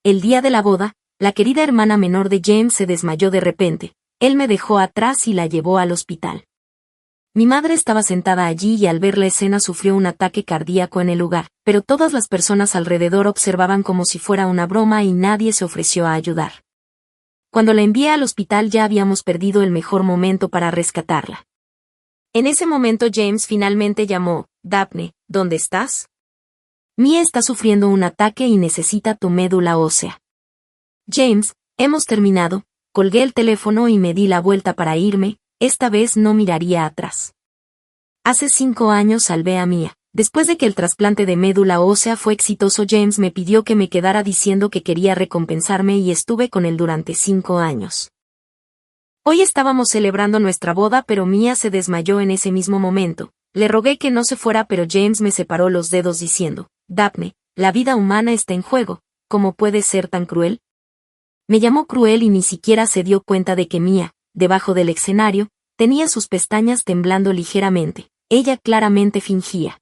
El día de la boda, la querida hermana menor de James se desmayó de repente. Él me dejó atrás y la llevó al hospital. Mi madre estaba sentada allí y al ver la escena sufrió un ataque cardíaco en el lugar, pero todas las personas alrededor observaban como si fuera una broma y nadie se ofreció a ayudar. Cuando la envié al hospital ya habíamos perdido el mejor momento para rescatarla. En ese momento James finalmente llamó: Daphne, ¿dónde estás? Mia está sufriendo un ataque y necesita tu médula ósea. James, hemos terminado. Colgué el teléfono y me di la vuelta para irme. Esta vez no miraría atrás. Hace 5 años salvé a Mia. Después de que el trasplante de médula ósea fue exitoso, James me pidió que me quedara diciendo que quería recompensarme y estuve con él durante 5 años. Hoy estábamos celebrando nuestra boda, pero Mia se desmayó en ese mismo momento. Le rogué que no se fuera, pero James me separó los dedos diciendo: Daphne, la vida humana está en juego. ¿Cómo puedes ser tan cruel? Me llamó cruel y ni siquiera se dio cuenta de que Mia, debajo del escenario, tenía sus pestañas temblando ligeramente. Ella claramente fingía.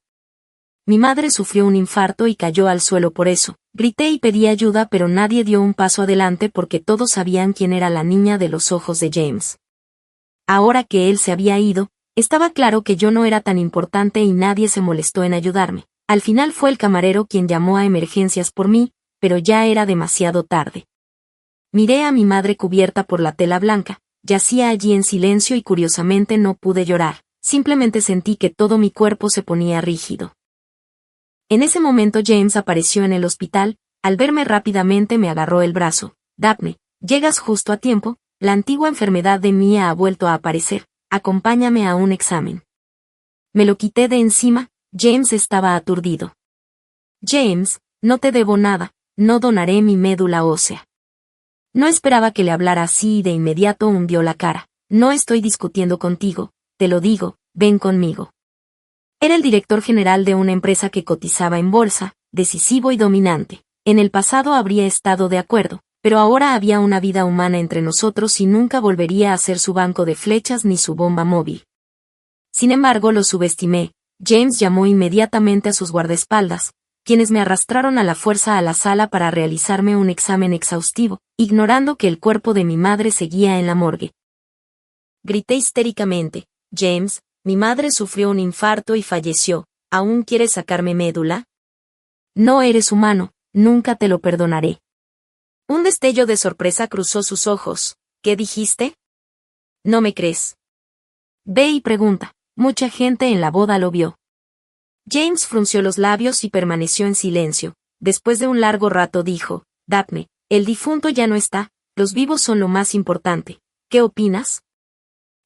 Mi madre sufrió un infarto y cayó al suelo por eso. Grité y pedí ayuda, pero nadie dio un paso adelante porque todos sabían quién era la niña de los ojos de James. Ahora que él se había ido, estaba claro que yo no era tan importante y nadie se molestó en ayudarme. Al final fue el camarero quien llamó a emergencias por mí, pero ya era demasiado tarde. Miré a mi madre cubierta por la tela blanca. Yacía allí en silencio y curiosamente no pude llorar, simplemente sentí que todo mi cuerpo se ponía rígido. En ese momento James apareció en el hospital. Al verme rápidamente me agarró el brazo. Daphne, llegas justo a tiempo, la antigua enfermedad de Mia ha vuelto a aparecer, acompáñame a un examen. Me lo quité de encima. James estaba aturdido. James, no te debo nada, no donaré mi médula ósea. No esperaba que le hablara así y de inmediato hundió la cara. No estoy discutiendo contigo, te lo digo, ven conmigo. Era el director general de una empresa que cotizaba en bolsa, decisivo y dominante. En el pasado habría estado de acuerdo, pero ahora había una vida humana entre nosotros y nunca volvería a ser su banco de flechas ni su bomba móvil. Sin embargo, lo subestimé. James llamó inmediatamente a sus guardaespaldas, quienes me arrastraron a la fuerza a la sala para realizarme un examen exhaustivo, ignorando que el cuerpo de mi madre seguía en la morgue. Grité histéricamente: James, mi madre sufrió un infarto y falleció. ¿Aún quieres sacarme médula? No eres humano, nunca te lo perdonaré. Un destello de sorpresa cruzó sus ojos. ¿Qué dijiste? ¿No me crees? Ve y pregunta. Mucha gente en la boda lo vio. James frunció los labios y permaneció en silencio. Después de un largo rato dijo: Daphne, el difunto ya no está, los vivos son lo más importante. ¿Qué opinas?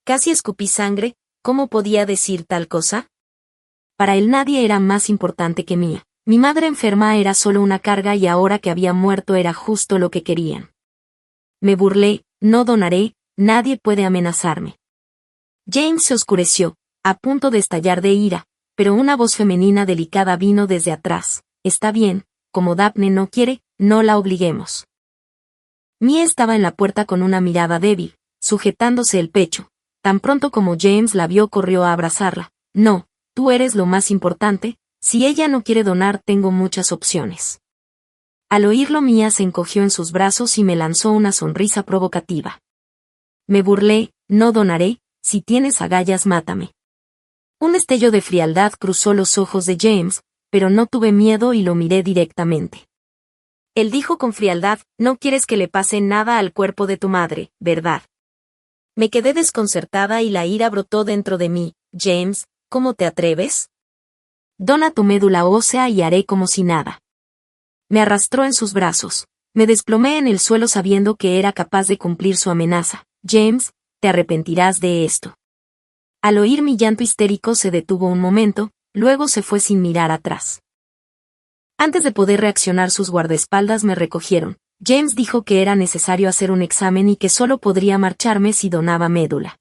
Casi escupí sangre. ¿Cómo podía decir tal cosa? Para él nadie era más importante que Mia. Mi madre enferma era solo una carga y ahora que había muerto era justo lo que querían. Me burlé: no donaré, nadie puede amenazarme. James se oscureció, a punto de estallar de ira, pero una voz femenina delicada vino desde atrás. Está bien, como Daphne no quiere, no la obliguemos. Mia estaba en la puerta con una mirada débil, sujetándose el pecho. Tan pronto como James la vio corrió a abrazarla. No, tú eres lo más importante, si ella no quiere donar tengo muchas opciones. Al oírlo Mia se encogió en sus brazos y me lanzó una sonrisa provocativa. Me burlé: no donaré, si tienes agallas mátame. Un destello de frialdad cruzó los ojos de James, pero no tuve miedo y lo miré directamente. Él dijo con frialdad: no quieres que le pase nada al cuerpo de tu madre, ¿verdad? Me quedé desconcertada y la ira brotó dentro de mí. James, ¿cómo te atreves? Dona tu médula ósea y haré como si nada. Me arrastró en sus brazos. Me desplomé en el suelo sabiendo que era capaz de cumplir su amenaza. James, te arrepentirás de esto. Al oír mi llanto histérico se detuvo un momento, luego se fue sin mirar atrás. Antes de poder reaccionar sus guardaespaldas me recogieron. James dijo que era necesario hacer un examen y que solo podría marcharme si donaba médula.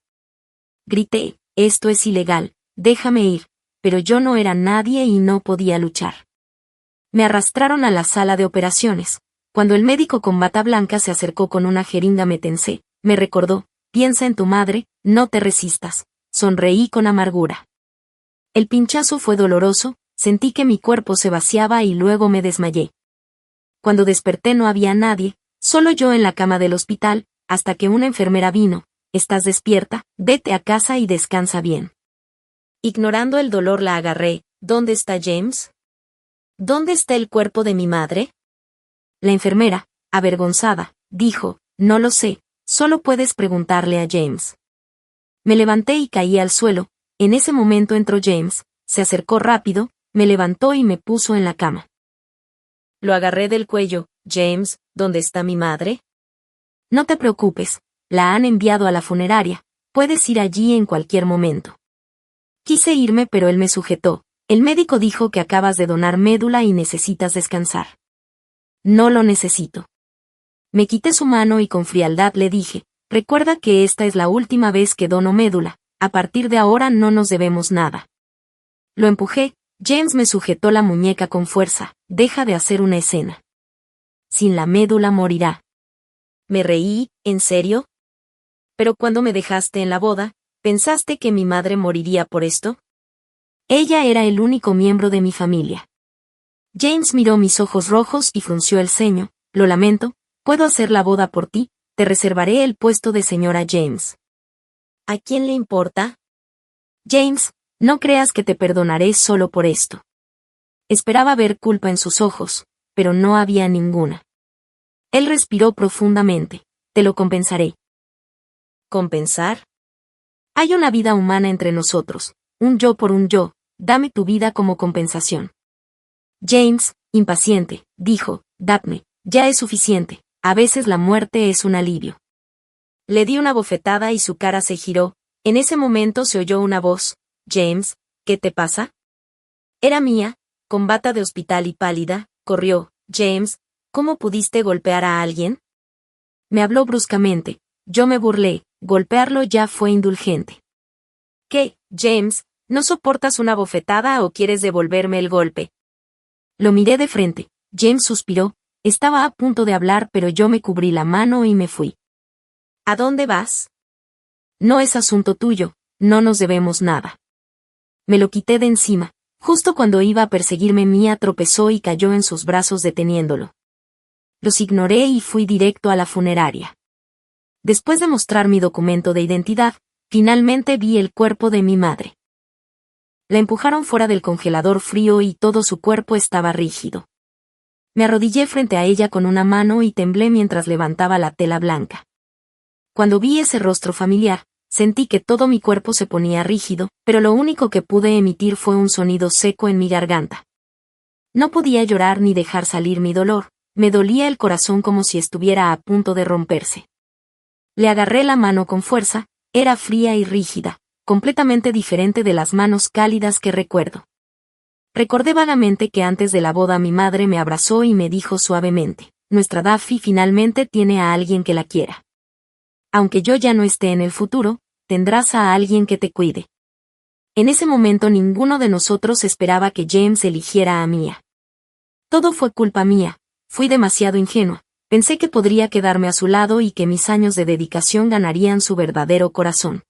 Grité: esto es ilegal, déjame ir, pero yo no era nadie y no podía luchar. Me arrastraron a la sala de operaciones. Cuando el médico con bata blanca se acercó con una jeringa me tensé, me recordó: piensa en tu madre, no te resistas. Sonreí con amargura. El pinchazo fue doloroso, sentí que mi cuerpo se vaciaba y luego me desmayé. Cuando desperté no había nadie, solo yo en la cama del hospital, hasta que una enfermera vino. «¿Estás despierta? Vete a casa y descansa bien». Ignorando el dolor la agarré. «¿Dónde está James? ¿Dónde está el cuerpo de mi madre?» La enfermera, avergonzada, dijo: «No lo sé, solo puedes preguntarle a James». Me levanté y caí al suelo. En ese momento entró James, se acercó rápido, me levantó y me puso en la cama. Lo agarré del cuello. «James, ¿dónde está mi madre?» «No te preocupes, la han enviado a la funeraria, puedes ir allí en cualquier momento». Quise irme pero él me sujetó. «El médico dijo que acabas de donar médula y necesitas descansar». «No lo necesito». Me quité su mano y con frialdad le dije: «Recuerda que esta es la última vez que dono médula, a partir de ahora no nos debemos nada». Lo empujé. James me sujetó la muñeca con fuerza. «Deja de hacer una escena. Sin la médula morirá». Me reí. «¿En serio? Pero cuando me dejaste en la boda, ¿pensaste que mi madre moriría por esto?» Ella era el único miembro de mi familia. James miró mis ojos rojos y frunció el ceño. «Lo lamento, puedo hacer la boda por ti, te reservaré el puesto de señora James». «¿A quién le importa?» «James, no creas que te perdonaré solo por esto». Esperaba ver culpa en sus ojos, pero no había ninguna. Él respiró profundamente. «Te lo compensaré». ¿Compensar? Hay una vida humana entre nosotros, un yo por un yo, dame tu vida como compensación. James, impaciente, dijo: «Daphne, ya es suficiente, a veces la muerte es un alivio». Le di una bofetada y su cara se giró. En ese momento se oyó una voz: «James, ¿qué te pasa?» Era mía, con bata de hospital y pálida. Corrió: «James, ¿cómo pudiste golpear a alguien?» Me habló bruscamente. Yo me burlé. Golpearlo ya fue indulgente. «¿Qué, James, no soportas una bofetada o quieres devolverme el golpe?» Lo miré de frente. James suspiró. Estaba a punto de hablar pero yo me cubrí la mano y me fui. «¿A dónde vas?» «No es asunto tuyo, no nos debemos nada». Me lo quité de encima. Justo cuando iba a perseguirme Mia tropezó y cayó en sus brazos deteniéndolo. Los ignoré y fui directo a la funeraria. Después de mostrar mi documento de identidad, finalmente vi el cuerpo de mi madre. La empujaron fuera del congelador frío y todo su cuerpo estaba rígido. Me arrodillé frente a ella con una mano y temblé mientras levantaba la tela blanca. Cuando vi ese rostro familiar, sentí que todo mi cuerpo se ponía rígido, pero lo único que pude emitir fue un sonido seco en mi garganta. No podía llorar ni dejar salir mi dolor, me dolía el corazón como si estuviera a punto de romperse. Le agarré la mano con fuerza, era fría y rígida, completamente diferente de las manos cálidas que recuerdo. Recordé vagamente que antes de la boda mi madre me abrazó y me dijo suavemente: «Nuestra Daphne finalmente tiene a alguien que la quiera. Aunque yo ya no esté en el futuro, tendrás a alguien que te cuide». En ese momento ninguno de nosotros esperaba que James eligiera a Mia. Todo fue culpa mía, fui demasiado ingenua. Pensé que podría quedarme a su lado y que mis años de dedicación ganarían su verdadero corazón.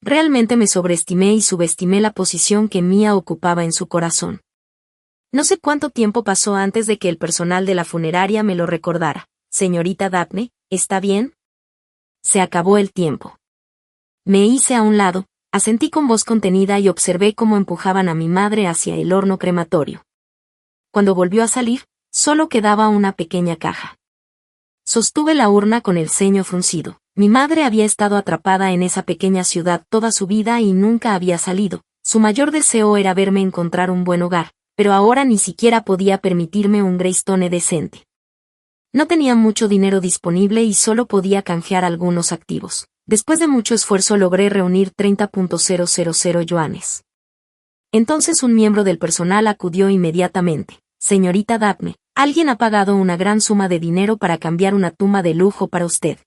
Realmente me sobreestimé y subestimé la posición que Mia ocupaba en su corazón. No sé cuánto tiempo pasó antes de que el personal de la funeraria me lo recordara. «Señorita Daphne, ¿está bien?» Se acabó el tiempo. Me hice a un lado, asentí con voz contenida y observé cómo empujaban a mi madre hacia el horno crematorio. Cuando volvió a salir, solo quedaba una pequeña caja. Sostuve la urna con el ceño fruncido. Mi madre había estado atrapada en esa pequeña ciudad toda su vida y nunca había salido. Su mayor deseo era verme encontrar un buen hogar, pero ahora ni siquiera podía permitirme un Greystone decente. No tenía mucho dinero disponible y solo podía canjear algunos activos. Después de mucho esfuerzo logré reunir 30.000 yuanes. Entonces un miembro del personal acudió inmediatamente. «Señorita Daphne, alguien ha pagado una gran suma de dinero para cambiar una tumba de lujo para usted.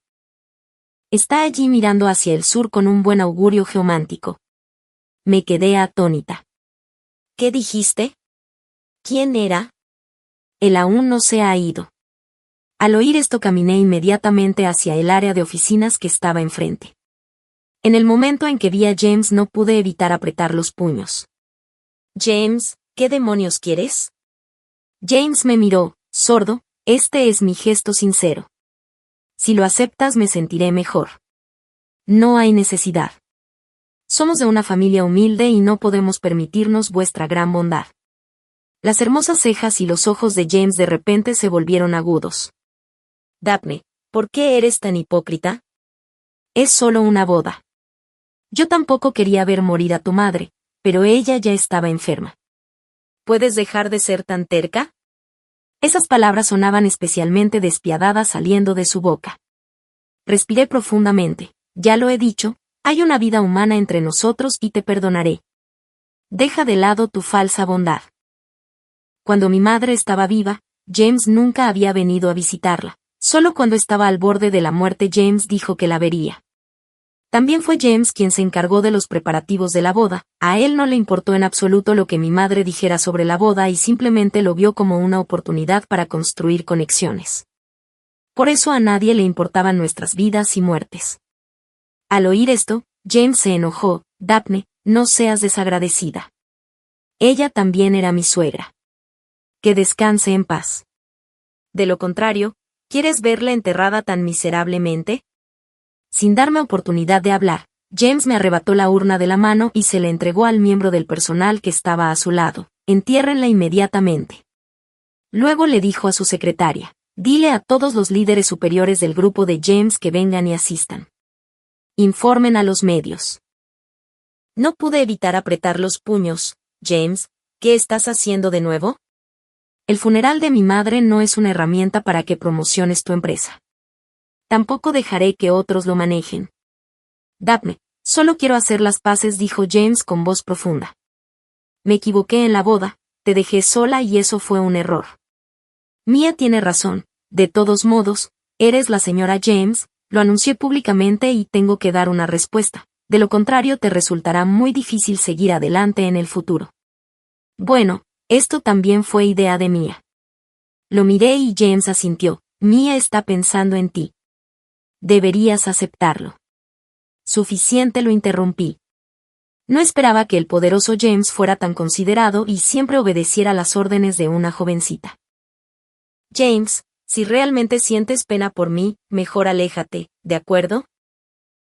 Está allí mirando hacia el sur con un buen augurio geomántico». Me quedé atónita. «¿Qué dijiste? ¿Quién era?» «Él aún no se ha ido». Al oír esto caminé inmediatamente hacia el área de oficinas que estaba enfrente. En el momento en que vi a James no pude evitar apretar los puños. «James, ¿qué demonios quieres?» James me miró, Sordo, este es mi gesto sincero. Si lo aceptas me sentiré mejor. No hay necesidad. Somos de una familia humilde y no podemos permitirnos vuestra gran bondad. Las hermosas cejas y los ojos de James de repente se volvieron agudos. Daphne, ¿por qué eres tan hipócrita? Es solo una boda. Yo tampoco quería ver morir a tu madre, pero ella ya estaba enferma. ¿Puedes dejar de ser tan terca? Esas palabras sonaban especialmente despiadadas saliendo de su boca. Respiré profundamente. Ya lo he dicho, hay una vida humana entre nosotros y te perdonaré. Deja de lado tu falsa bondad. Cuando mi madre estaba viva, James nunca había venido a visitarla. Solo cuando estaba al borde de la muerte James dijo que la vería. También fue James quien se encargó de los preparativos de la boda. A él no le importó en absoluto lo que mi madre dijera sobre la boda y simplemente lo vio como una oportunidad para construir conexiones. Por eso a nadie le importaban nuestras vidas y muertes. Al oír esto, James se enojó. Daphne, no seas desagradecida. Ella también era mi suegra. Que descanse en paz. De lo contrario, ¿quieres verla enterrada tan miserablemente? Sin darme oportunidad de hablar, James me arrebató la urna de la mano y se la entregó al miembro del personal que estaba a su lado. Entiérrenla inmediatamente. Luego le dijo a su secretaria, dile a todos los líderes superiores del grupo de James que vengan y asistan. Informen a los medios. No pude evitar apretar los puños. James, ¿qué estás haciendo de nuevo? El funeral de mi madre no es una herramienta para que promociones tu empresa. Tampoco dejaré que otros lo manejen. Daphne, solo quiero hacer las paces, dijo James con voz profunda. Me equivoqué en la boda, te dejé sola y eso fue un error. Mia tiene razón, de todos modos, eres la señora James, lo anuncié públicamente y tengo que dar una respuesta, de lo contrario te resultará muy difícil seguir adelante en el futuro. Bueno, esto también fue idea de Mia. Lo miré y James asintió, Mia está pensando en ti. Deberías aceptarlo. Suficiente, lo interrumpí. No esperaba que el poderoso James fuera tan considerado y siempre obedeciera las órdenes de una jovencita. James, si realmente sientes pena por mí, mejor aléjate, ¿de acuerdo?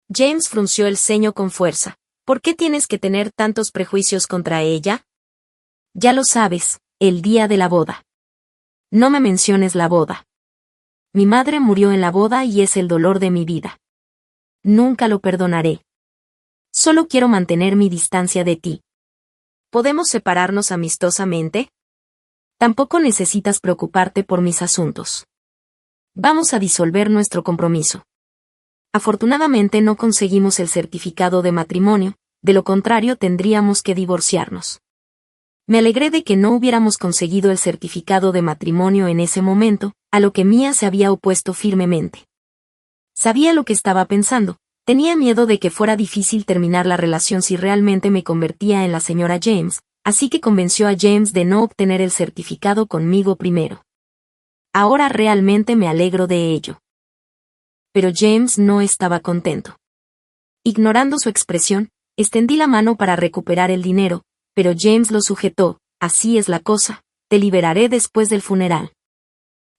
James frunció el ceño con fuerza. ¿Por qué tienes que tener tantos prejuicios contra ella? Ya lo sabes, el día de la boda. No me menciones la boda. Mi madre murió en la boda y es el dolor de mi vida. Nunca lo perdonaré. Solo quiero mantener mi distancia de ti. ¿Podemos separarnos amistosamente? Tampoco necesitas preocuparte por mis asuntos. Vamos a disolver nuestro compromiso. Afortunadamente no conseguimos el certificado de matrimonio, de lo contrario tendríamos que divorciarnos. Me alegré de que no hubiéramos conseguido el certificado de matrimonio en ese momento, a lo que Mia se había opuesto firmemente. Sabía lo que estaba pensando, tenía miedo de que fuera difícil terminar la relación si realmente me convertía en la señora James, así que convenció a James de no obtener el certificado conmigo primero. Ahora realmente me alegro de ello. Pero James no estaba contento. Ignorando su expresión, extendí la mano para recuperar el dinero, pero James lo sujetó. Así es la cosa, te liberaré después del funeral.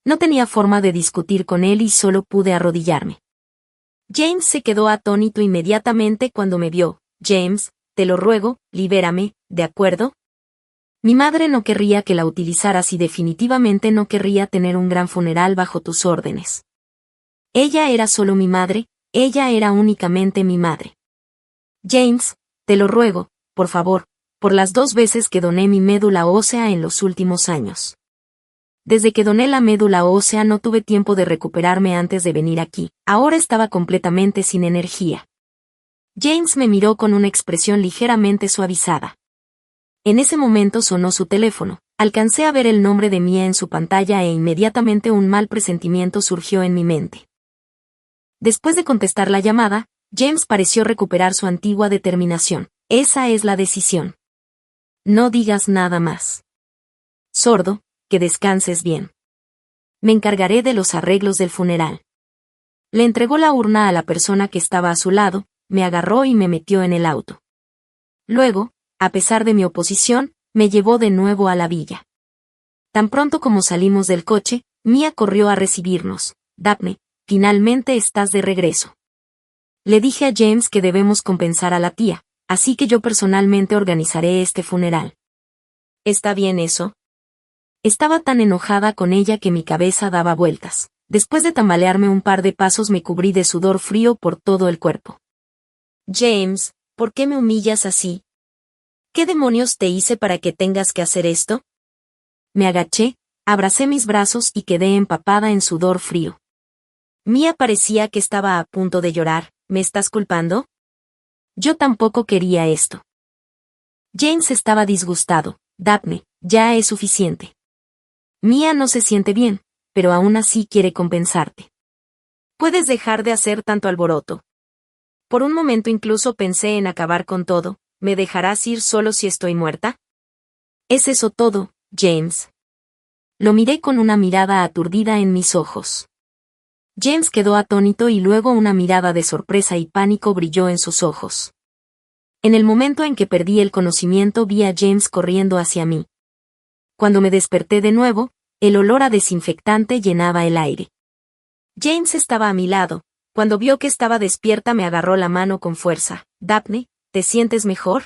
No tenía forma de discutir con él y solo pude arrodillarme. James se quedó atónito inmediatamente cuando me vio. James, te lo ruego, libérame, ¿de acuerdo? Mi madre no querría que la utilizaras y definitivamente no querría tener un gran funeral bajo tus órdenes. Ella era solo mi madre, ella era únicamente mi madre. James, te lo ruego, por favor, por las 2 veces que doné mi médula ósea en los últimos años. Desde que doné la médula ósea no tuve tiempo de recuperarme antes de venir aquí, ahora estaba completamente sin energía. James me miró con una expresión ligeramente suavizada. En ese momento sonó su teléfono, alcancé a ver el nombre de Mia en su pantalla e inmediatamente un mal presentimiento surgió en mi mente. Después de contestar la llamada, James pareció recuperar su antigua determinación. Esa es la decisión. No digas nada más. Sordo, que descanses bien. Me encargaré de los arreglos del funeral. Le entregó la urna a la persona que estaba a su lado, me agarró y me metió en el auto. Luego, a pesar de mi oposición, me llevó de nuevo a la villa. Tan pronto como salimos del coche, Mia corrió a recibirnos. Daphne, finalmente estás de regreso. Le dije a James que debemos compensar a la tía, así que yo personalmente organizaré este funeral. ¿Está bien eso? Estaba tan enojada con ella que mi cabeza daba vueltas. Después de tambalearme un par de pasos me cubrí de sudor frío por todo el cuerpo. James, ¿por qué me humillas así? ¿Qué demonios te hice para que tengas que hacer esto? Me agaché, abracé mis brazos y quedé empapada en sudor frío. Mia parecía que estaba a punto de llorar. ¿Me estás culpando? Yo tampoco quería esto. James estaba disgustado. Daphne, ya es suficiente. Mia no se siente bien, pero aún así quiere compensarte. Puedes dejar de hacer tanto alboroto. Por un momento incluso pensé en acabar con todo. ¿Me dejarás ir solo si estoy muerta? ¿Es eso todo, James? Lo miré con una mirada aturdida en mis ojos. James quedó atónito y luego una mirada de sorpresa y pánico brilló en sus ojos. En el momento en que perdí el conocimiento vi a James corriendo hacia mí. Cuando me desperté de nuevo, el olor a desinfectante llenaba el aire. James estaba a mi lado. Cuando vio que estaba despierta me agarró la mano con fuerza. Daphne, ¿te sientes mejor?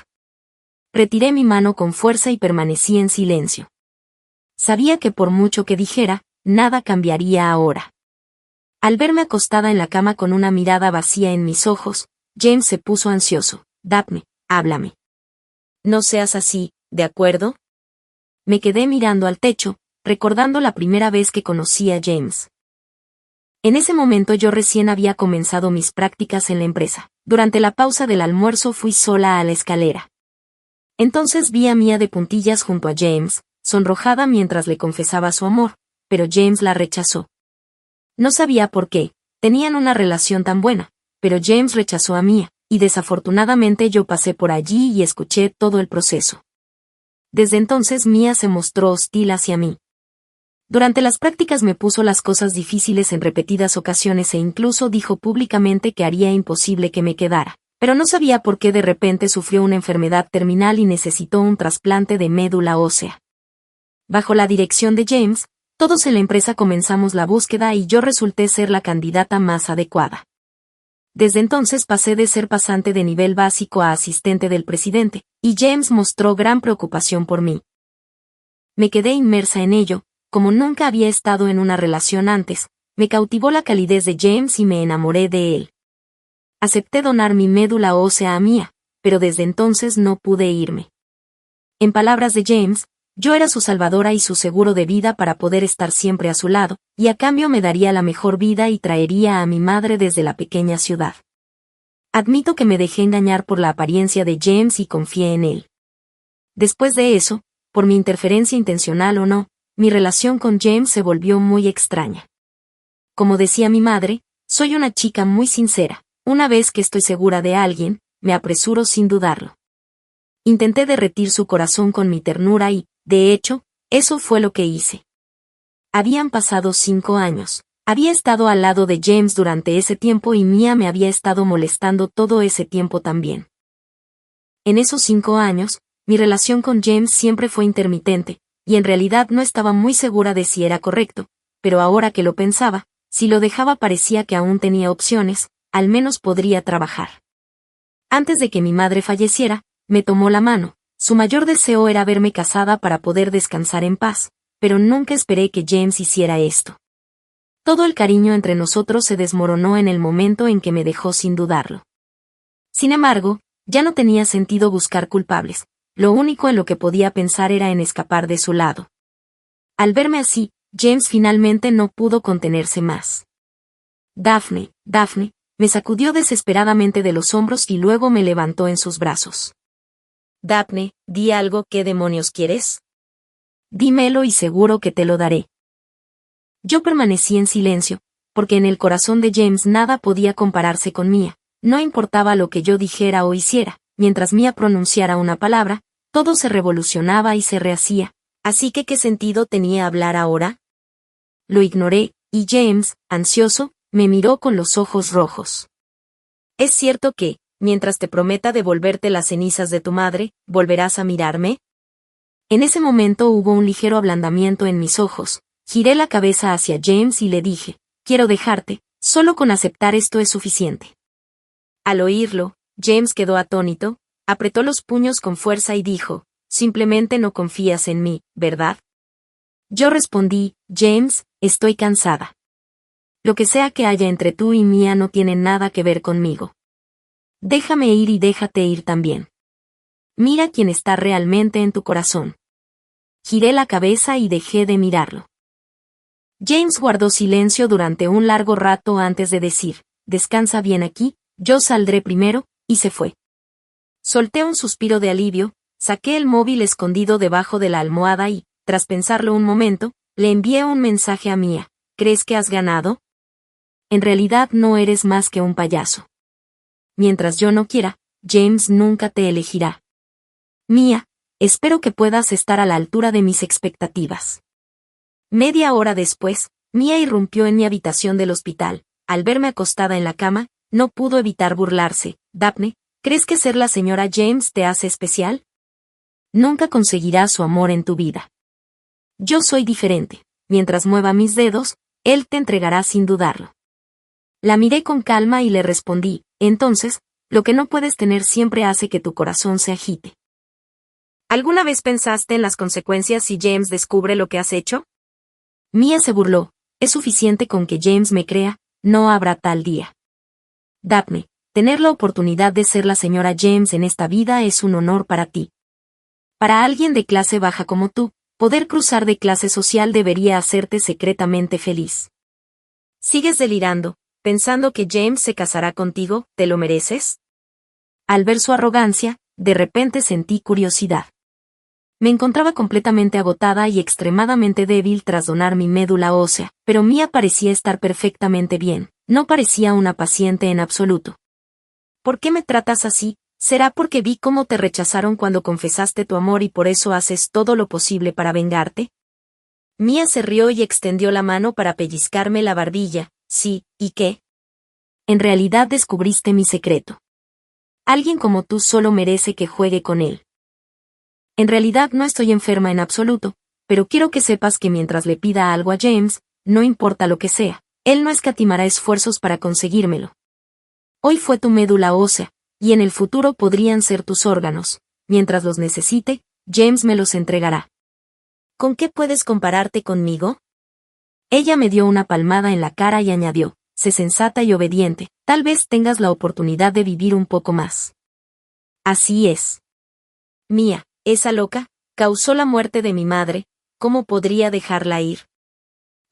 Retiré mi mano con fuerza y permanecí en silencio. Sabía que por mucho que dijera, nada cambiaría ahora. Al verme acostada en la cama con una mirada vacía en mis ojos, James se puso ansioso. Daphne, háblame. No seas así, ¿de acuerdo? Me quedé mirando al techo, recordando la primera vez que conocí a James. En ese momento yo recién había comenzado mis prácticas en la empresa. Durante la pausa del almuerzo fui sola a la escalera. Entonces vi a Mia de puntillas junto a James, sonrojada mientras le confesaba su amor, pero James la rechazó. No sabía por qué, tenían una relación tan buena, pero James rechazó a Mia, y desafortunadamente yo pasé por allí y escuché todo el proceso. Desde entonces Mia se mostró hostil hacia mí. Durante las prácticas me puso las cosas difíciles en repetidas ocasiones e incluso dijo públicamente que haría imposible que me quedara, pero no sabía por qué de repente sufrió una enfermedad terminal y necesitó un trasplante de médula ósea. Bajo la dirección de James, todos en la empresa comenzamos la búsqueda y yo resulté ser la candidata más adecuada. Desde entonces pasé de ser pasante de nivel básico a asistente del presidente, y James mostró gran preocupación por mí. Me quedé inmersa en ello, como nunca había estado en una relación antes, me cautivó la calidez de James y me enamoré de él. Acepté donar mi médula ósea a Mia, pero desde entonces no pude irme. En palabras de James, yo era su salvadora y su seguro de vida para poder estar siempre a su lado, y a cambio me daría la mejor vida y traería a mi madre desde la pequeña ciudad. Admito que me dejé engañar por la apariencia de James y confié en él. Después de eso, por mi interferencia intencional o no, mi relación con James se volvió muy extraña. Como decía mi madre, soy una chica muy sincera. Una vez que estoy segura de alguien, me apresuro sin dudarlo. Intenté derretir su corazón con mi ternura y, de hecho, eso fue lo que hice. Habían pasado 5 años. Había estado al lado de James durante ese tiempo y Mia me había estado molestando todo ese tiempo también. En esos 5 años, mi relación con James siempre fue intermitente, y en realidad no estaba muy segura de si era correcto, pero ahora que lo pensaba, si lo dejaba parecía que aún tenía opciones, al menos podría trabajar. Antes de que mi madre falleciera, me tomó la mano. Su mayor deseo era verme casada para poder descansar en paz, pero nunca esperé que James hiciera esto. Todo el cariño entre nosotros se desmoronó en el momento en que me dejó sin dudarlo. Sin embargo, ya no tenía sentido buscar culpables, lo único en lo que podía pensar era en escapar de su lado. Al verme así, James finalmente no pudo contenerse más. Daphne, Daphne, me sacudió desesperadamente de los hombros y luego me levantó en sus brazos. Daphne, di algo, ¿qué demonios quieres? Dímelo y seguro que te lo daré. Yo permanecí en silencio, porque en el corazón de James nada podía compararse con Mia, no importaba lo que yo dijera o hiciera, mientras Mia pronunciara una palabra, todo se revolucionaba y se rehacía, así que ¿qué sentido tenía hablar ahora? Lo ignoré, y James, ansioso, me miró con los ojos rojos. ¿Es cierto que, mientras te prometa devolverte las cenizas de tu madre, volverás a mirarme? En ese momento hubo un ligero ablandamiento en mis ojos. Giré la cabeza hacia James y le dije, quiero dejarte, solo con aceptar esto es suficiente. Al oírlo, James quedó atónito, apretó los puños con fuerza y dijo, simplemente no confías en mí, ¿verdad? Yo respondí, James, estoy cansada. Lo que sea que haya entre tú y Mia no tiene nada que ver conmigo. Déjame ir y déjate ir también. Mira quién está realmente en tu corazón. Giré la cabeza y dejé de mirarlo. James guardó silencio durante un largo rato antes de decir, descansa bien aquí, yo saldré primero, y se fue. Solté un suspiro de alivio, saqué el móvil escondido debajo de la almohada y, tras pensarlo un momento, le envié un mensaje a Mia. ¿Crees que has ganado? En realidad no eres más que un payaso. Mientras yo no quiera, James nunca te elegirá. Mia, espero que puedas estar a la altura de mis expectativas. Media hora después, Mia irrumpió en mi habitación del hospital. Al verme acostada en la cama, no pudo evitar burlarse. Daphne, ¿crees que ser la señora James te hace especial? Nunca conseguirás su amor en tu vida. Yo soy diferente. Mientras mueva mis dedos, él te entregará sin dudarlo. La miré con calma y le respondí, entonces, lo que no puedes tener siempre hace que tu corazón se agite. ¿Alguna vez pensaste en las consecuencias si James descubre lo que has hecho? Mia se burló, es suficiente con que James me crea, no habrá tal día. Daphne, tener la oportunidad de ser la señora James en esta vida es un honor para ti. Para alguien de clase baja como tú, poder cruzar de clase social debería hacerte secretamente feliz. ¿Sigues delirando, pensando que James se casará contigo, te lo mereces? Al ver su arrogancia, de repente sentí curiosidad. Me encontraba completamente agotada y extremadamente débil tras donar mi médula ósea, pero Mia parecía estar perfectamente bien, no parecía una paciente en absoluto. ¿Por qué me tratas así? ¿Será porque vi cómo te rechazaron cuando confesaste tu amor y por eso haces todo lo posible para vengarte? Mia se rió y extendió la mano para pellizcarme la barbilla. Sí, ¿y qué? En realidad descubriste mi secreto. Alguien como tú solo merece que juegue con él. En realidad no estoy enferma en absoluto, pero quiero que sepas que mientras le pida algo a James, no importa lo que sea, él no escatimará esfuerzos para conseguírmelo. Hoy fue tu médula ósea, y en el futuro podrían ser tus órganos. Mientras los necesite, James me los entregará. ¿Con qué puedes compararte conmigo? Ella me dio una palmada en la cara y añadió, sé sensata y obediente, tal vez tengas la oportunidad de vivir un poco más. Así es. Mia, esa loca, causó la muerte de mi madre, ¿cómo podría dejarla ir?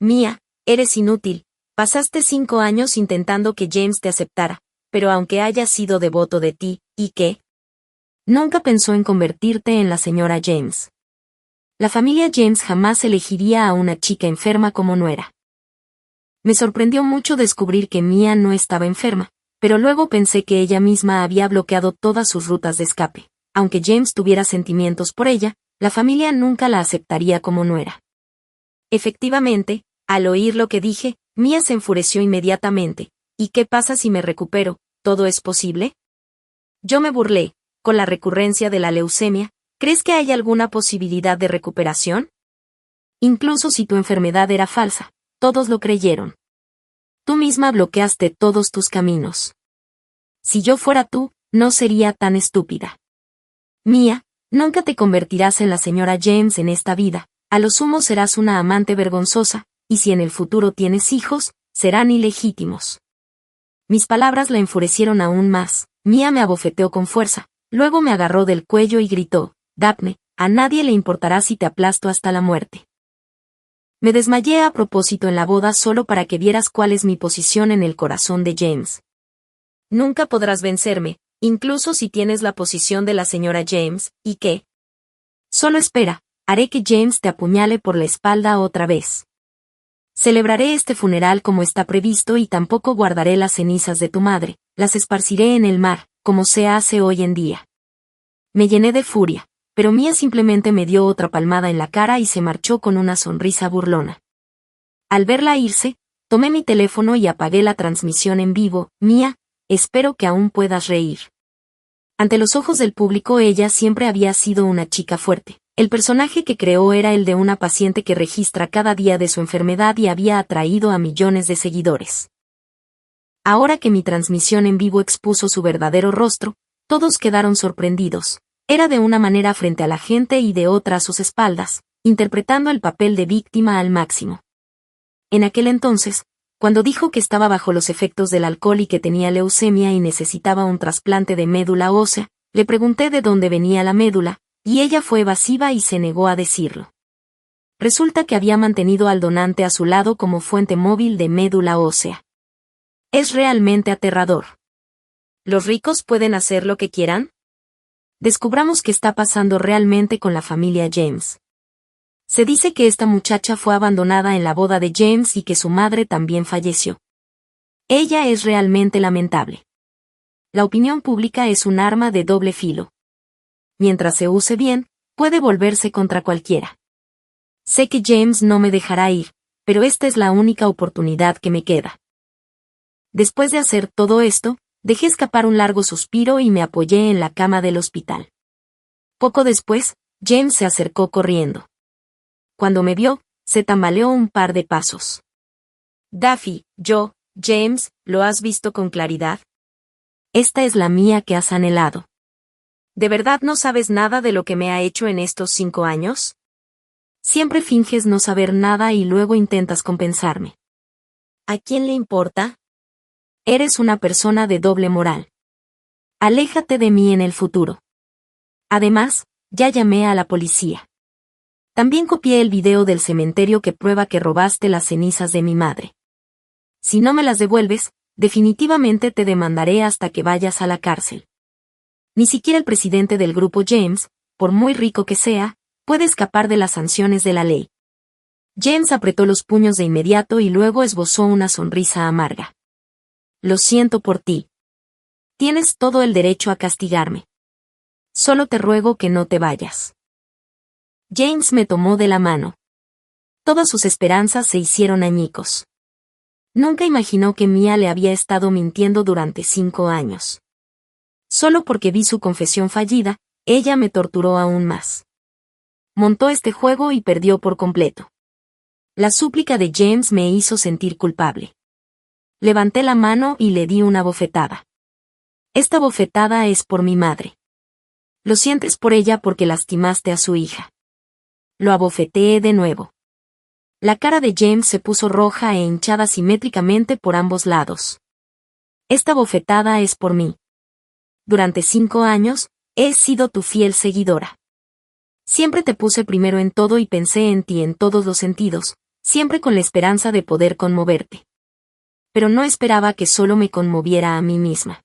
Mia, eres inútil, pasaste 5 años intentando que James te aceptara, pero aunque haya sido devoto de ti, ¿y qué? Nunca pensó en convertirte en la señora James. La familia James jamás elegiría a una chica enferma como nuera. Me sorprendió mucho descubrir que Mia no estaba enferma, pero luego pensé que ella misma había bloqueado todas sus rutas de escape. Aunque James tuviera sentimientos por ella, la familia nunca la aceptaría como nuera. Efectivamente, al oír lo que dije, Mia se enfureció inmediatamente. ¿Y qué pasa si me recupero? ¿Todo es posible? Yo me burlé. Con la recurrencia de la leucemia, ¿crees que hay alguna posibilidad de recuperación? Incluso si tu enfermedad era falsa, todos lo creyeron. Tú misma bloqueaste todos tus caminos. Si yo fuera tú, no sería tan estúpida. Mia, nunca te convertirás en la señora James en esta vida, a lo sumo serás una amante vergonzosa, y si en el futuro tienes hijos, serán ilegítimos. Mis palabras la enfurecieron aún más. Mia me abofeteó con fuerza, luego me agarró del cuello y gritó, Daphne, a nadie le importará si te aplasto hasta la muerte. Me desmayé a propósito en la boda solo para que vieras cuál es mi posición en el corazón de James. Nunca podrás vencerme, incluso si tienes la posición de la señora James, ¿y qué? Solo espera, haré que James te apuñale por la espalda otra vez. Celebraré este funeral como está previsto y tampoco guardaré las cenizas de tu madre, las esparciré en el mar, como se hace hoy en día. Me llené de furia, pero Mia simplemente me dio otra palmada en la cara y se marchó con una sonrisa burlona. Al verla irse, tomé mi teléfono y apagué la transmisión en vivo. Mia, espero que aún puedas reír. Ante los ojos del público ella siempre había sido una chica fuerte, El personaje que creó era el de una paciente que registra cada día de su enfermedad y había atraído a millones de seguidores. Ahora que mi transmisión en vivo expuso su verdadero rostro, todos quedaron sorprendidos. Era de una manera frente a la gente y de otra a sus espaldas, interpretando el papel de víctima al máximo. En aquel entonces, cuando dijo que estaba bajo los efectos del alcohol y que tenía leucemia y necesitaba un trasplante de médula ósea, le pregunté de dónde venía la médula, y ella fue evasiva y se negó a decirlo. Resulta que había mantenido al donante a su lado como fuente móvil de médula ósea. Es realmente aterrador. ¿Los ricos pueden hacer lo que quieran? Descubramos qué está pasando realmente con la familia James. Se dice que esta muchacha fue abandonada en la boda de James y que su madre también falleció. Ella es realmente lamentable. La opinión pública es un arma de doble filo. Mientras se use bien, puede volverse contra cualquiera. Sé que James no me dejará ir, pero esta es la única oportunidad que me queda. Después de hacer todo esto, dejé escapar un largo suspiro y me apoyé en la cama del hospital. Poco después, James se acercó corriendo. Cuando me vio, se tambaleó un par de pasos. Daffy, James, ¿lo has visto con claridad? Esta es la mía que has anhelado. ¿De verdad no sabes nada de lo que me ha hecho en estos 5 años? Siempre finges no saber nada y luego intentas compensarme. ¿A quién le importa? Eres una persona de doble moral. Aléjate de mí en el futuro. Además, ya llamé a la policía. También copié el video del cementerio que prueba que robaste las cenizas de mi madre. Si no me las devuelves, definitivamente te demandaré hasta que vayas a la cárcel. Ni siquiera el presidente del grupo James, por muy rico que sea, puede escapar de las sanciones de la ley. James apretó los puños de inmediato y luego esbozó una sonrisa amarga. Lo siento por ti. Tienes todo el derecho a castigarme. Solo te ruego que no te vayas. James me tomó de la mano. Todas sus esperanzas se hicieron añicos. Nunca imaginó que Mia le había estado mintiendo durante 5 años. Solo porque vi su confesión fallida, ella me torturó aún más. Montó este juego y perdió por completo. La súplica de James me hizo sentir culpable. Levanté la mano y le di una bofetada. Esta bofetada es por mi madre. Lo sientes por ella porque lastimaste a su hija. Lo abofeteé de nuevo. La cara de James se puso roja e hinchada simétricamente por ambos lados. Esta bofetada es por mí. Durante 5 años, he sido tu fiel seguidora. Siempre te puse primero en todo y pensé en ti en todos los sentidos, siempre con la esperanza de poder conmoverte. Pero no esperaba que solo me conmoviera a mí misma.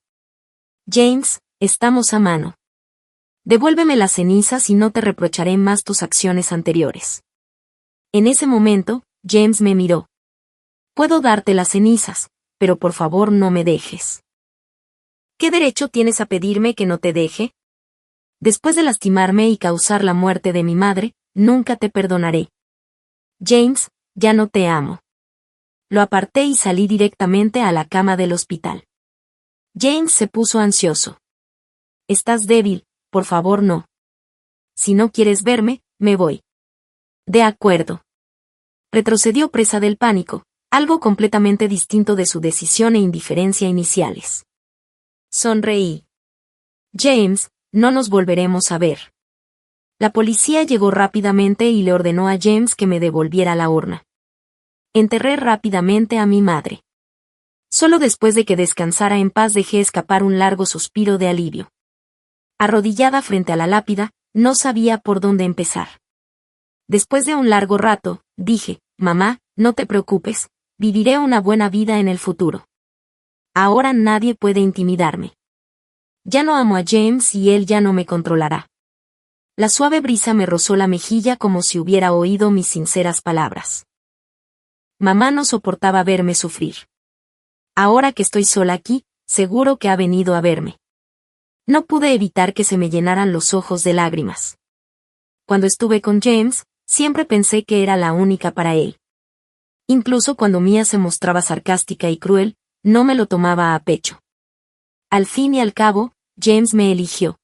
James, estamos a mano. Devuélveme las cenizas y no te reprocharé más tus acciones anteriores. En ese momento, James me miró. Puedo darte las cenizas, pero por favor no me dejes. ¿Qué derecho tienes a pedirme que no te deje? Después de lastimarme y causar la muerte de mi madre, nunca te perdonaré. James, ya no te amo. Lo aparté y salí directamente a la cama del hospital. James se puso ansioso. Estás débil, por favor no. Si no quieres verme, me voy. De acuerdo. Retrocedió presa del pánico, algo completamente distinto de su decisión e indiferencia iniciales. Sonreí. James, no nos volveremos a ver. La policía llegó rápidamente y le ordenó a James que me devolviera la urna. Enterré rápidamente a mi madre. Solo después de que descansara en paz dejé escapar un largo suspiro de alivio. Arrodillada frente a la lápida, no sabía por dónde empezar. Después de un largo rato, dije, mamá, no te preocupes, viviré una buena vida en el futuro. Ahora nadie puede intimidarme. Ya no amo a James y él ya no me controlará. La suave brisa me rozó la mejilla como si hubiera oído mis sinceras palabras. Mamá no soportaba verme sufrir. Ahora que estoy sola aquí, seguro que ha venido a verme. No pude evitar que se me llenaran los ojos de lágrimas. Cuando estuve con James, siempre pensé que era la única para él. Incluso cuando Mia se mostraba sarcástica y cruel, no me lo tomaba a pecho. Al fin y al cabo, James me eligió.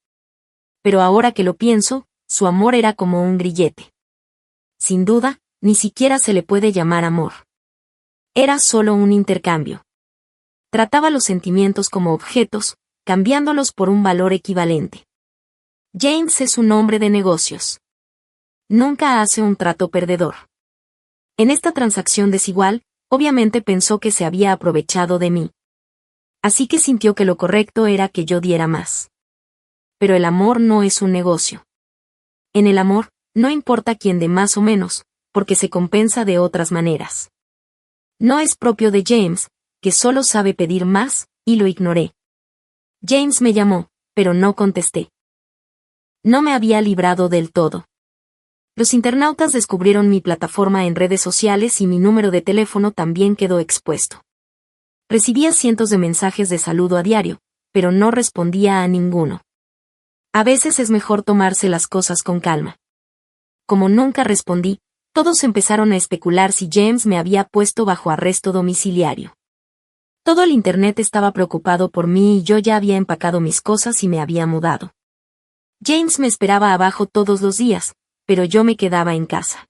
Pero ahora que lo pienso, su amor era como un grillete. Sin duda, ni siquiera se le puede llamar amor. Era solo un intercambio. Trataba los sentimientos como objetos, cambiándolos por un valor equivalente. James es un hombre de negocios. Nunca hace un trato perdedor. En esta transacción desigual, obviamente pensó que se había aprovechado de mí. Así que sintió que lo correcto era que yo diera más. Pero el amor no es un negocio. En el amor, no importa quién dé más o menos, porque se compensa de otras maneras. No es propio de James, que solo sabe pedir más, y lo ignoré. James me llamó, pero no contesté. No me había librado del todo. Los internautas descubrieron mi plataforma en redes sociales y mi número de teléfono también quedó expuesto. Recibía cientos de mensajes de saludo a diario, pero no respondía a ninguno. A veces es mejor tomarse las cosas con calma. Como nunca respondí, todos empezaron a especular si James me había puesto bajo arresto domiciliario. Todo el internet estaba preocupado por mí y yo ya había empacado mis cosas y me había mudado. James me esperaba abajo todos los días, pero yo me quedaba en casa.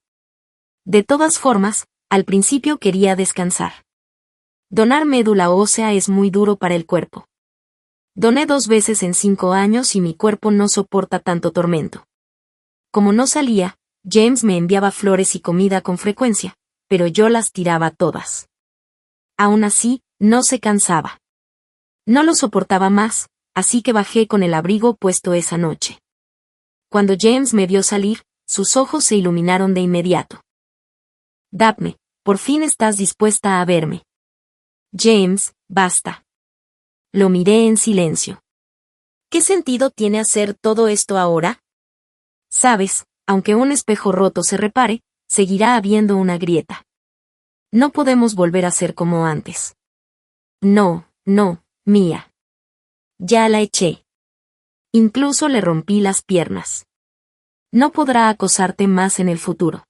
De todas formas, al principio quería descansar. Donar médula ósea es muy duro para el cuerpo. Doné 2 veces en 5 años y mi cuerpo no soporta tanto tormento. Como no salía, James me enviaba flores y comida con frecuencia, pero yo las tiraba todas. Aún así, no se cansaba. No lo soportaba más, así que bajé con el abrigo puesto esa noche. Cuando James me vio salir, sus ojos se iluminaron de inmediato. Daphne, por fin estás dispuesta a verme. James, basta. Lo miré en silencio. ¿Qué sentido tiene hacer todo esto ahora? Sabes, aunque un espejo roto se repare, seguirá habiendo una grieta. No podemos volver a ser como antes. No, Mia. Ya la eché. Incluso le rompí las piernas. No podrá acosarte más en el futuro.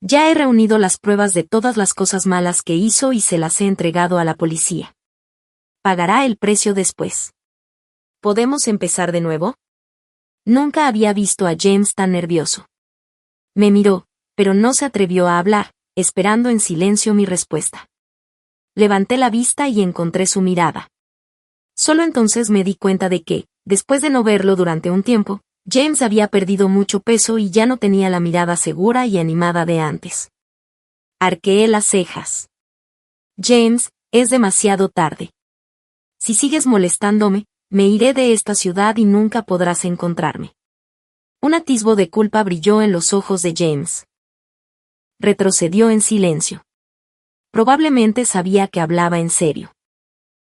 Ya he reunido las pruebas de todas las cosas malas que hizo y se las he entregado a la policía. Pagará el precio después. ¿Podemos empezar de nuevo? Nunca había visto a James tan nervioso. Me miró, pero no se atrevió a hablar, esperando en silencio mi respuesta. Levanté la vista y encontré su mirada. Solo entonces me di cuenta de que, después de no verlo durante un tiempo, James había perdido mucho peso y ya no tenía la mirada segura y animada de antes. Arqueé las cejas. James, es demasiado tarde. Si sigues molestándome, me iré de esta ciudad y nunca podrás encontrarme. Un atisbo de culpa brilló en los ojos de James. Retrocedió en silencio. Probablemente sabía que hablaba en serio.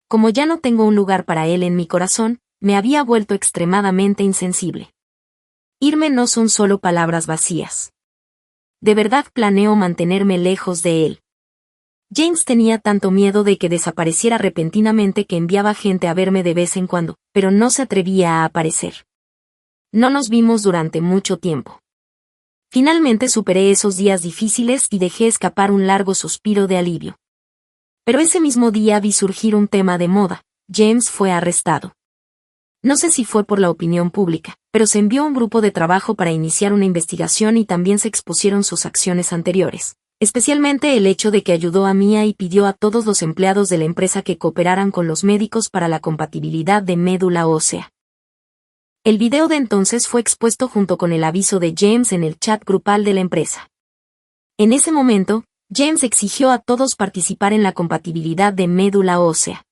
Como ya no tengo un lugar para él en mi corazón, me había vuelto extremadamente insensible. Irme no son solo palabras vacías. De verdad planeo mantenerme lejos de él. James tenía tanto miedo de que desapareciera repentinamente que enviaba gente a verme de vez en cuando, pero no se atrevía a aparecer. No nos vimos durante mucho tiempo. Finalmente superé esos días difíciles y dejé escapar un largo suspiro de alivio. Pero ese mismo día vi surgir un tema de moda: James fue arrestado. No sé si fue por la opinión pública, pero se envió un grupo de trabajo para iniciar una investigación y también se expusieron sus acciones anteriores, especialmente el hecho de que ayudó a Mia y pidió a todos los empleados de la empresa que cooperaran con los médicos para la compatibilidad de médula ósea. El video de entonces fue expuesto junto con el aviso de James en el chat grupal de la empresa. En ese momento, James exigió a todos participar en la compatibilidad de médula ósea.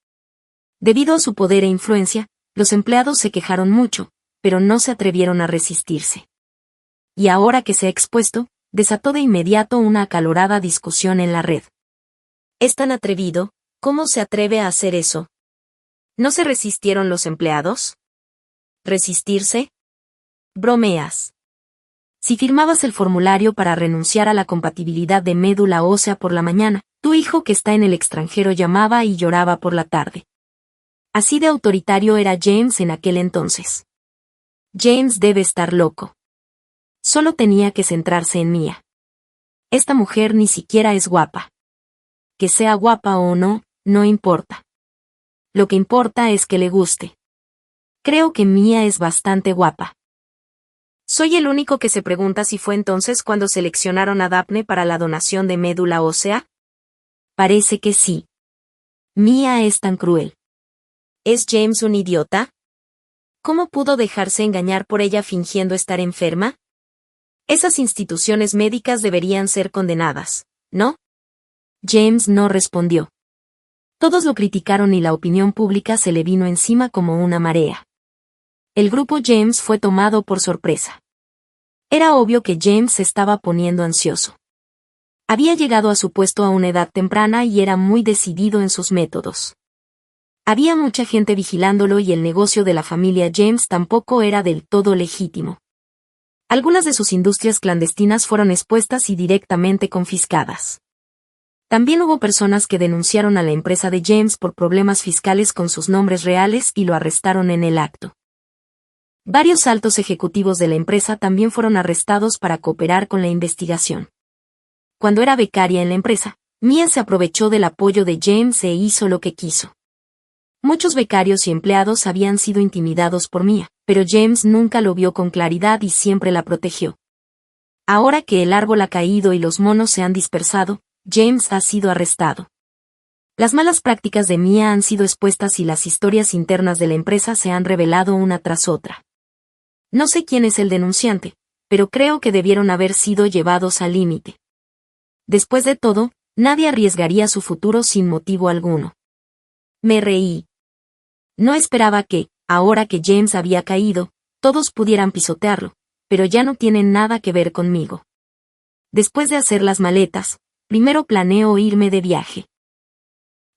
Debido a su poder e influencia, los empleados se quejaron mucho, pero no se atrevieron a resistirse. Y ahora que se ha expuesto, desató de inmediato una acalorada discusión en la red. ¿Es tan atrevido? ¿Cómo se atreve a hacer eso? ¿No se resistieron los empleados? ¿Resistirse? Bromeas. Si firmabas el formulario para renunciar a la compatibilidad de médula ósea por la mañana, tu hijo que está en el extranjero llamaba y lloraba por la tarde. Así de autoritario era James en aquel entonces. James debe estar loco. Solo tenía que centrarse en Mia. Esta mujer ni siquiera es guapa. Que sea guapa o no, no importa. Lo que importa es que le guste. Creo que Mia es bastante guapa. Soy el único que se pregunta si fue entonces cuando seleccionaron a Daphne para la donación de médula ósea. Parece que sí. Mia es tan cruel. ¿Es James un idiota? ¿Cómo pudo dejarse engañar por ella fingiendo estar enferma? Esas instituciones médicas deberían ser condenadas, ¿no? James no respondió. Todos lo criticaron y la opinión pública se le vino encima como una marea. El grupo James fue tomado por sorpresa. Era obvio que James se estaba poniendo ansioso. Había llegado a su puesto a una edad temprana y era muy decidido en sus métodos. Había mucha gente vigilándolo y el negocio de la familia James tampoco era del todo legítimo. Algunas de sus industrias clandestinas fueron expuestas y directamente confiscadas. También hubo personas que denunciaron a la empresa de James por problemas fiscales con sus nombres reales y lo arrestaron en el acto. Varios altos ejecutivos de la empresa también fueron arrestados para cooperar con la investigación. Cuando era becaria en la empresa, Mia se aprovechó del apoyo de James e hizo lo que quiso. Muchos becarios y empleados habían sido intimidados por Mia, pero James nunca lo vio con claridad y siempre la protegió. Ahora que el árbol ha caído y los monos se han dispersado, James ha sido arrestado. Las malas prácticas de Mia han sido expuestas y las historias internas de la empresa se han revelado una tras otra. No sé quién es el denunciante, pero creo que debieron haber sido llevados al límite. Después de todo, nadie arriesgaría su futuro sin motivo alguno. Me reí. No esperaba que, ahora que James había caído, todos pudieran pisotearlo, pero ya no tienen nada que ver conmigo. Después de hacer las maletas, primero planeo irme de viaje.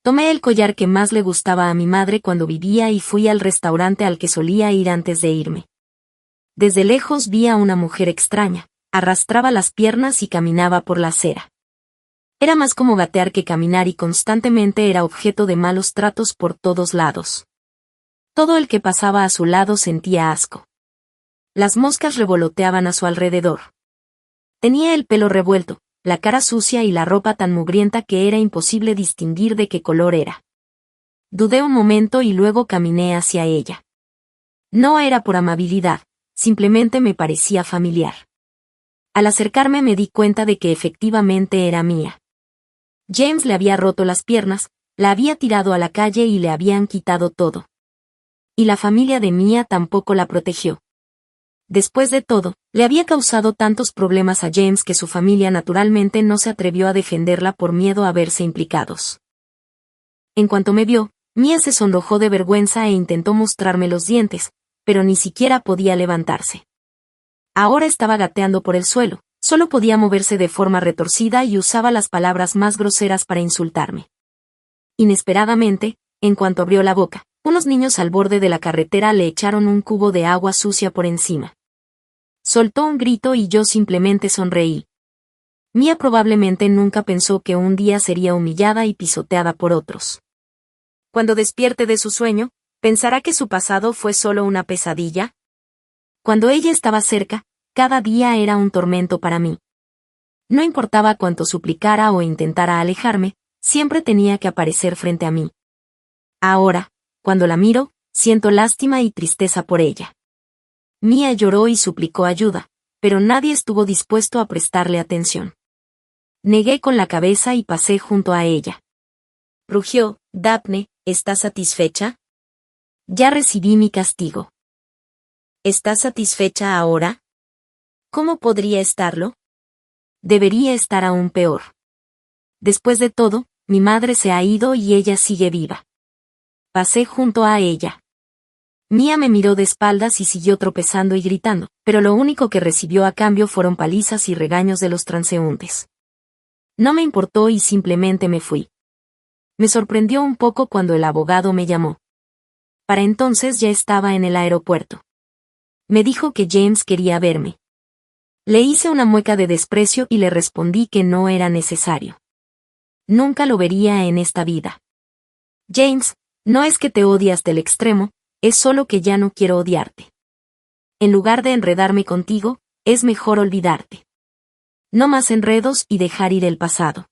Tomé el collar que más le gustaba a mi madre cuando vivía y fui al restaurante al que solía ir antes de irme. Desde lejos vi a una mujer extraña, arrastraba las piernas y caminaba por la acera. Era más como gatear que caminar y constantemente era objeto de malos tratos por todos lados. Todo el que pasaba a su lado sentía asco. Las moscas revoloteaban a su alrededor. Tenía el pelo revuelto, la cara sucia y la ropa tan mugrienta que era imposible distinguir de qué color era. Dudé un momento y luego caminé hacia ella. No era por amabilidad, simplemente me parecía familiar. Al acercarme me di cuenta de que efectivamente era Mia. James le había roto las piernas, la había tirado a la calle y le habían quitado todo. Y la familia de Mia tampoco la protegió. Después de todo, le había causado tantos problemas a James que su familia naturalmente no se atrevió a defenderla por miedo a verse implicados. En cuanto me vio, Mia se sonrojó de vergüenza e intentó mostrarme los dientes, pero ni siquiera podía levantarse. Ahora estaba gateando por el suelo, solo podía moverse de forma retorcida y usaba las palabras más groseras para insultarme. Inesperadamente, en cuanto abrió la boca, unos niños al borde de la carretera le echaron un cubo de agua sucia por encima. Soltó un grito y yo simplemente sonreí. Mia probablemente nunca pensó que un día sería humillada y pisoteada por otros. Cuando despierte de su sueño, ¿pensará que su pasado fue solo una pesadilla? Cuando ella estaba cerca, cada día era un tormento para mí. No importaba cuánto suplicara o intentara alejarme, siempre tenía que aparecer frente a mí. Ahora, cuando la miro, siento lástima y tristeza por ella. Mia lloró y suplicó ayuda, pero nadie estuvo dispuesto a prestarle atención. Negué con la cabeza y pasé junto a ella. Rugió, Daphne, ¿estás satisfecha? Ya recibí mi castigo. ¿Estás satisfecha ahora? ¿Cómo podría estarlo? Debería estar aún peor. Después de todo, mi madre se ha ido y ella sigue viva. Pasé junto a ella. Mia me miró de espaldas y siguió tropezando y gritando, pero lo único que recibió a cambio fueron palizas y regaños de los transeúntes. No me importó y simplemente me fui. Me sorprendió un poco cuando el abogado me llamó. Para entonces ya estaba en el aeropuerto. Me dijo que James quería verme. Le hice una mueca de desprecio y le respondí que no era necesario. Nunca lo vería en esta vida. James, no es que te odie hasta el extremo, es solo que ya no quiero odiarte. En lugar de enredarme contigo, es mejor olvidarte. No más enredos y dejar ir el pasado.